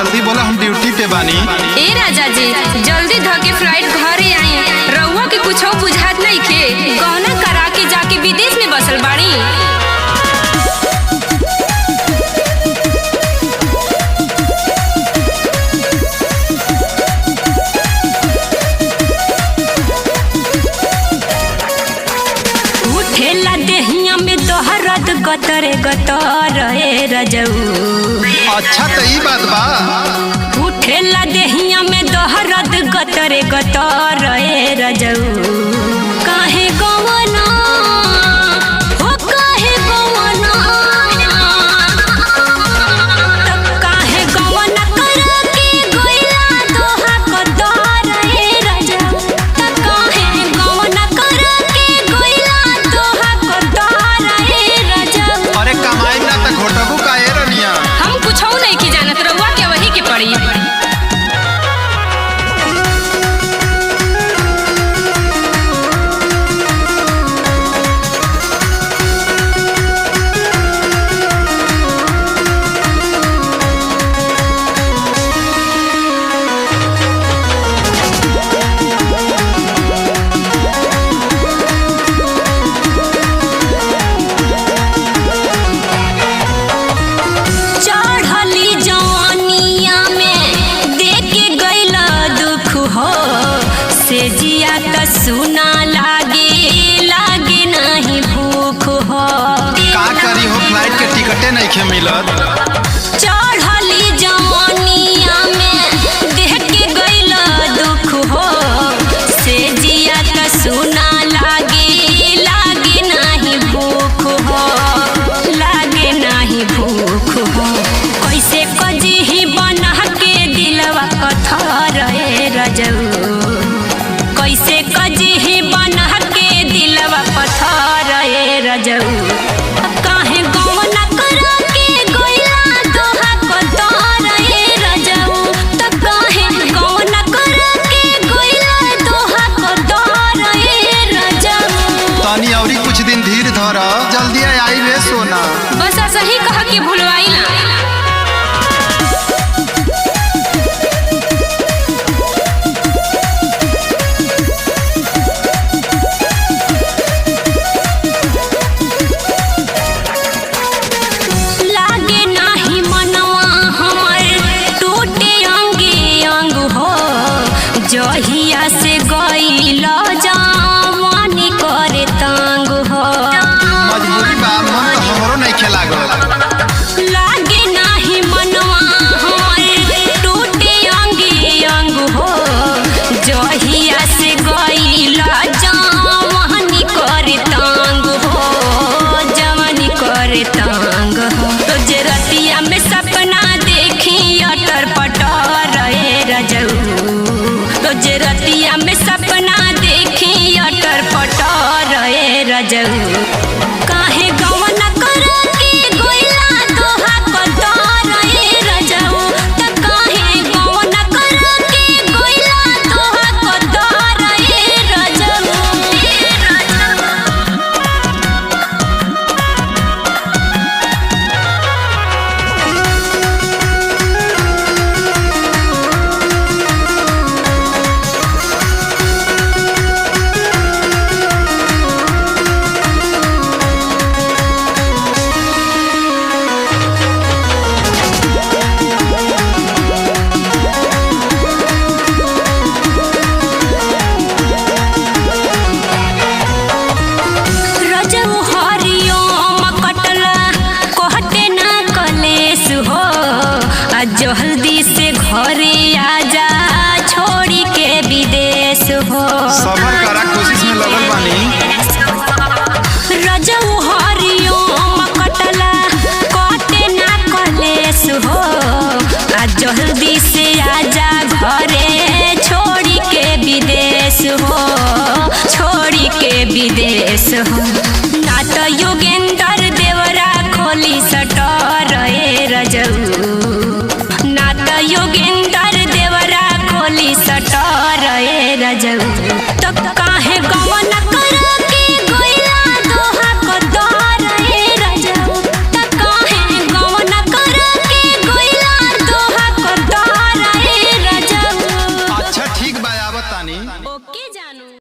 जल्दी बोला, हम ड्यूटी पे बानी। ए राजा जी जल्दी धके फ्लाइट घरे आई। रउआ के कुछ बुझात नहीं खे, गहना करा के जाके विदेश में बसल बाड़ी। उठेला देहिया में तोहरत गतरे गतर ए रजऊ। अच्छा तो ई बात बा। उठेला देहिया में तोहरत गतरे गतर ए रजऊ। काहे गवना हो काहे गवना, तब काहे गवना करा के गइला दोहा कतर ए रजऊ। तब काहे गवना करा के गइला दोहा कतर ए रजऊ। अरे कमाई ना तो घोटबू का ए रनिया। हम कुछ नहीं की जानत, रउआ के वही के पड़ी। चढ़ली जवानिया में देके गइला दुख हो, से जिया त सुना लागे नहीं भूख हो। का करी हो, फ्लाइट के टिकटे नहीं खे मिलत। चढ़ली जवानिया में देके गइला दुख हो, से जिया त सुना लागे नहीं भूख हो, लागे नहीं भूख हो। कैसे कजी बना के दिलवा पत्थर ए रजऊ। कैसे कजी बना के दिलवा पत्थर ए रजऊ। काहे गवना करा के गइला दोहा कतर ए रजऊ। त काहे गवना करा के गइला दोहा कतर ए रजऊ। तनी औरी कुछ दिन धीर धर, जल्दी आई रे सोना। बस ऐसा ही कह के भुलवाई ना। लागे नाही मनवा हमर टूटे अंगे अंग हो, जहिया से गइल जवानी करे तंग हो। मजबूरी बा, मन तो हमरो नहीं खेला गल। लागे नाही मनवा हमर टूटे अंगे अंग हो, जहिया से गइल जवानी करे तंग हो, जवानी करे तंग हो। तो जे रतिया में सपना देखी अटर पटर ए रजऊ। तो जे रतिया में सपना देखी अटर पटर ए रजऊ। काहे गवना करा के गइला दोहा कतर ए रजऊ। त काहे गवना करा के गइला दोहा कतर ए रजऊ। रजऊ हरिओम कटला कहते ना कलेस हो, आ जल्दी से घरे आजा छोड़ी के विदेश हो। सबर करा, कोशिश में लगल बानी। रजऊ हरिओम कटला कहते ना कलेस हो, आ जल्दी से आजा घरे छोड़ी के विदेश हो, छोड़ी के विदेश हो। ना तो योगेंद्र देवरा खोली सटर ए रजऊ। ना तो योगेंद्र देवरा खोली सटर ए रजऊ। तब काहे गवना करा के गइला दोहा कतर ए रजऊ। त काहे गवना करा के गइला दोहा कतर आवतानी। ओके जानू।